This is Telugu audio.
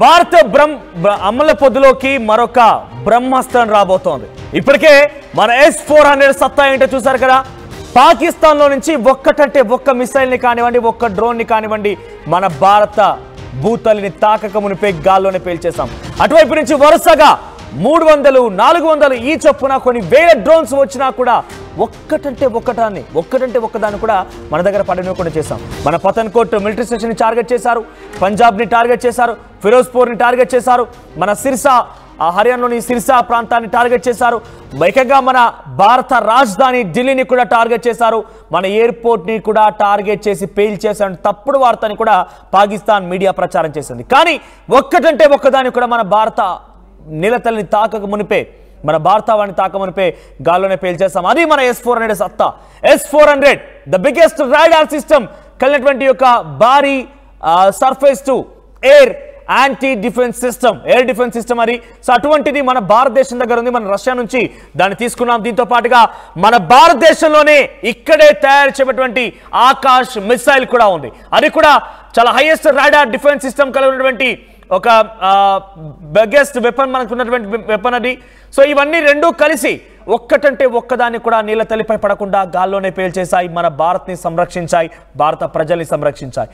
భారత అమల పొద్దులోకి మరొక బ్రహ్మాస్త్రం రాబోతోంది. ఇప్పటికే మన S-400 సత్తా ఏంటో చూసారు కదా. పాకిస్తాన్ లో నుంచి ఒక్కటంటే ఒక్క మిసైల్ ని కానివ్వండి, ఒక్క డ్రోన్ ని కానివ్వండి, మన భారత భూతల్లిని తాకక మునిపే గాల్లోనే పేల్చేశాం. అటువైపు నుంచి వరుసగా 300, 400 ఈ చొప్పున కొన్ని వేల డ్రోన్స్ వచ్చినా కూడా ఒక్కటంటే ఒక్కదాన్ని కూడా మన దగ్గర పడనివ్వకుండా చేశాం. మన పతన్కోట్ మిలిటరీ స్టేషన్ ని టార్గెట్ చేశారు, పంజాబ్ ని టార్గెట్ చేశారు, ఫిరోజ్పూర్ ని టార్గెట్ చేశారు, మన సిర్సా హర్యానాలోని సిర్సా ప్రాంతాన్ని టార్గెట్ చేశారు, ఏకంగా మన భారత రాజధాని ఢిల్లీని కూడా టార్గెట్ చేశారు, మన ఎయిర్పోర్ట్ ని కూడా టార్గెట్ చేసి పేల్ చేశారు. తప్పుడు వార్తని కూడా పాకిస్తాన్ మీడియా ప్రచారం చేసింది. కానీ ఒక్కటంటే ఒక్కదాన్ని కూడా మన భారత నీలతల్లిని తాకక మునిపే, మన భారతావాణి తాక మునిపే గాల్లోనే పేల్చేస్తాం. అది మన S-400 సత్తా. S-400 the biggest radar system కలిగినటువంటి యొక్క భారీ surface to air anti defence system, air defence system అది. సో అటువంటిది మన భారతదేశం దగ్గర ఉంది. మన రష్యా నుంచి దాన్ని తీసుకున్నాం. దీంతో పాటుగా మన భారతదేశంలోనే ఇక్కడే తయారు చేయబడినటువంటి ఆకాశ్ మిసైల్ కూడా ఉంది. అది కూడా చాలా హైయెస్ట్ రాడార్ డిఫెన్స్ సిస్టమ్ కలిగినటువంటి ఒక బిగ్గెస్ట్ వెపన్ మనకు ఉన్నటువంటి వెపన్ అది. సో ఇవన్నీ రెండూ కలిసి ఒక్కటంటే ఒక్కదాన్ని కూడా నీళ్ళ తల్లిపై పడకుండా గాల్లోనే పేల్చేశాయి, మన భారత్ని సంరక్షించాయి, భారత ప్రజల్ని సంరక్షించాయి.